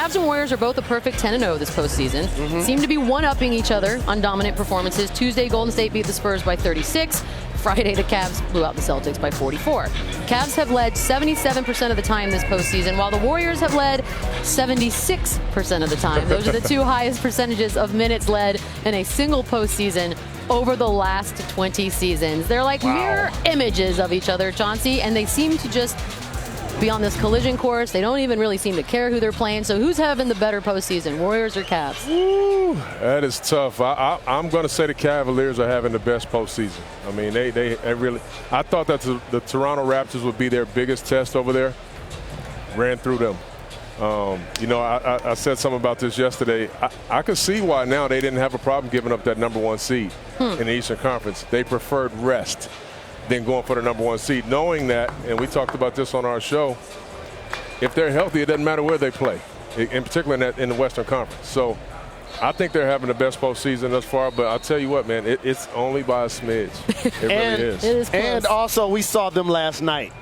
Cavs and Warriors are both a perfect 10-0 this postseason. Seem to be one-upping each other on dominant performances. Tuesday, Golden State beat the Spurs by 36. Friday, the Cavs blew out the Celtics by 44. Cavs have led 77% of the time this postseason, while the Warriors have led 76% of the time. Those are the two highest percentages of minutes led in a single postseason over the last 20 seasons. They're like mirror images of each other, Chauncey, and they seem to just be on this collision course. They don't even really seem to care who they're playing. So who's having the better postseason, Warriors or Cavs? Ooh, that is tough. I'm going to say the Cavaliers are having the best postseason. I mean, they really – I thought that the Toronto Raptors would be their biggest test over there. Ran through them. I said something about this yesterday. I could see why now they didn't have a problem giving up that number one seed in the Eastern Conference. They preferred rest than going for the number one seed, knowing that, and we talked about this on our show, if they're healthy, it doesn't matter where they play, in particular in the Western Conference. So I think they're having the best postseason thus far, but I'll tell you what, man, it's only by a smidge. It really is. It is close. And also, we saw them last night.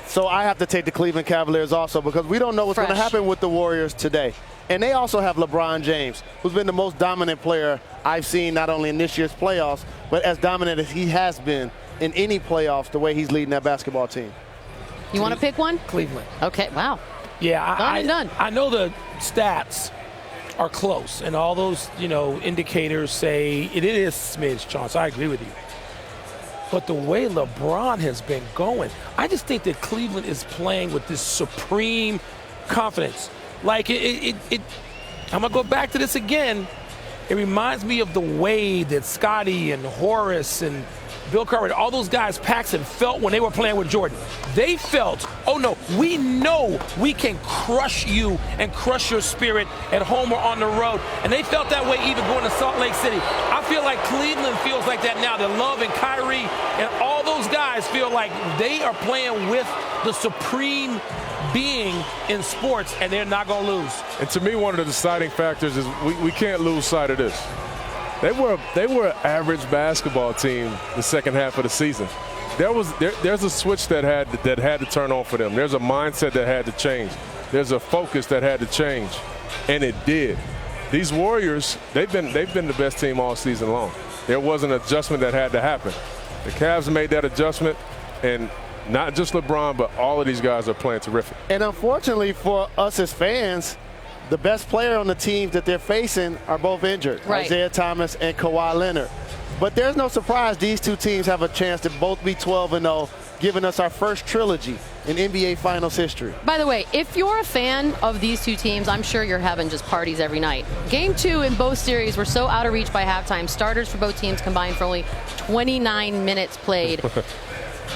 So I have to take the Cleveland Cavaliers also because we don't know what's going to happen with the Warriors today. And they also have LeBron James, who's been the most dominant player I've seen not only in this year's playoffs, but as dominant as he has been in any playoffs, the way he's leading that basketball team. You want to pick one? Cleveland. Okay, wow. Yeah, done. I know the stats are close, and all those, indicators say it is smidge, Chauncey. I agree with you. But the way LeBron has been going, I just think that Cleveland is playing with this supreme confidence. Like, I'm going to go back to this again. It reminds me of the way that Scotty and Horace and Bill Cartwright, all those guys, Paxson, felt when they were playing with Jordan. They felt, oh no, we know we can crush you and crush your spirit at home or on the road. And they felt that way even going to Salt Lake City. I feel like Cleveland feels like that now. That Love and Kyrie and all those guys feel like they are playing with the supreme being in sports, and they're not going to lose. And to me, one of the deciding factors is we can't lose sight of this. They were an average basketball team the second half of the season. There's a switch that had to turn on for them. There's a mindset that had to change. There's a focus that had to change, and it did. These Warriors, they've been the best team all season long. There was an adjustment that had to happen. The Cavs made that adjustment, and not just LeBron, but all of these guys are playing terrific. And unfortunately for us as fans, the best player on the teams that they're facing are both injured, Isaiah Thomas and Kawhi Leonard. But there's no surprise these two teams have a chance to both be 12-0, giving us our first trilogy in NBA Finals history. By the way, if you're a fan of these two teams, I'm sure you're having just parties every night. Game 2 in both series were so out of reach by halftime. Starters for both teams combined for only 29 minutes played.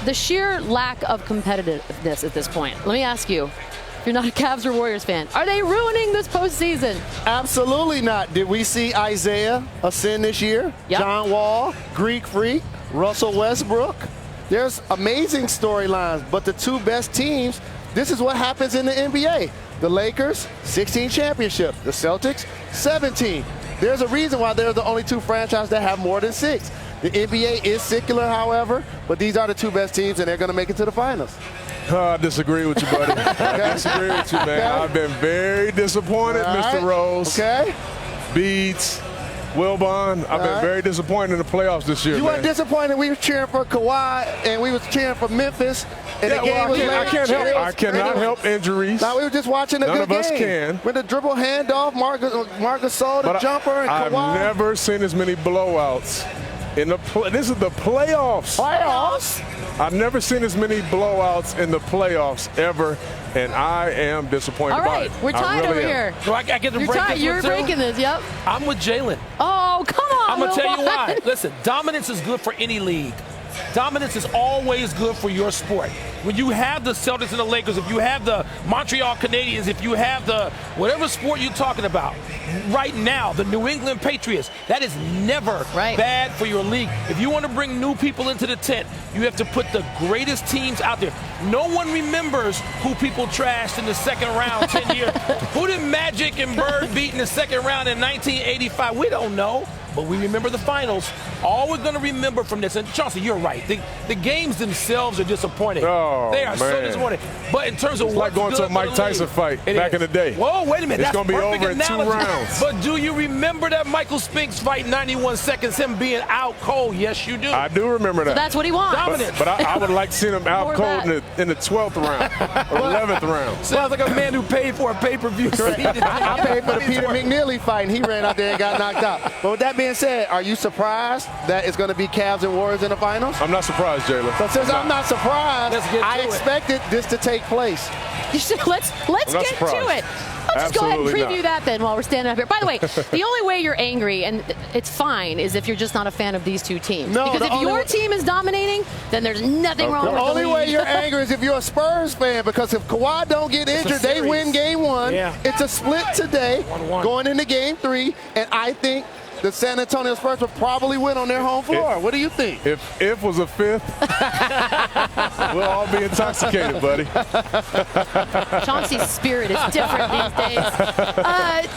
The sheer lack of competitiveness at this point. Let me ask you, if you're not a Cavs or Warriors fan, are they ruining this postseason? Absolutely not. Did we see Isaiah ascend this year? Yep. John Wall, Greek Freak, Russell Westbrook. There's amazing storylines, but the two best teams, this is what happens in the NBA. The Lakers, 16 championships. The Celtics, 17. There's a reason why they're the only two franchises that have more than 6. The NBA is secular, however, but these are the two best teams, and they're going to make it to the finals. I disagree with you, buddy. I disagree with you, man. Okay. I've been very disappointed, Mr. Rose. Okay. Beats, Wilbon. I've been very disappointed in the playoffs this year, You weren't disappointed. We were cheering for Kawhi, and we was cheering for Memphis. And the game was I cannot help injuries. Now, we were just watching a None good of game. us can. With the dribble handoff, Marcus Gasol, the jumper, and I've Kawhi. never seen as many blowouts. This is the playoffs. Playoffs? I've never seen as many blowouts in the playoffs ever, and I am disappointed All by right, it. we're tied over here. So I get to break this You're one, too? breaking this, yep. I'm with Jalen. Oh, come on, I'm going to tell you Wilbon. why. Listen, dominance is good for any league. Dominance is always good for your sport. When you have the Celtics and the Lakers, if you have the Montreal Canadiens, if you have the whatever sport you're talking about, right now, the New England Patriots, that is never bad for your league. If you want to bring new people into the tent, you have to put the greatest teams out there. No one remembers who people trashed in the second round 10 years. Who did Magic and Bird beat beat in the second round in 1985? We don't know, but we remember the finals. All we're going to remember from this, and Chauncey, you're right. The games themselves are disappointing. Oh, they are so man. disappointing. But in terms of It's what's like going good to a for Mike the Tyson league, fight it back is. in the day. Whoa, wait a minute. It's That's going to be perfect over in 2 analogy. rounds. But do you remember that Michael Spinks fight 91 seconds, him being out cold? Yes, you do. I do remember that. So that's what he wants. Dominant. But I would like to see him out More of cold that. in the 12th round or 11th round. Sounds like a man who paid for a pay-per-view. I paid for the Peter McNeely fight, and he ran out there and got knocked out. But with that being said, are you surprised that it's going to be Cavs and Warriors in the finals? I'm not surprised, Jayla. So since I'm not surprised, Let's get I to it. expected this to take place. Let's I'm not get surprised. to it. Let's just go ahead and Absolutely preview not. that then while we're standing up here. By the way, the only way you're angry, and it's fine, is if you're just not a fan of these two teams. No, because the if only your way- team is dominating, then there's nothing wrong The with only the way league. you're angry is if you're a Spurs fan, because if Kawhi don't get injured, they series. win game 1. Yeah. It's a split today, 1-1. going into game 3, and I think the San Antonio Spurs will probably win on their home floor. What do you think? If was a fifth, we'll all be intoxicated, buddy. Chauncey's spirit is different these days.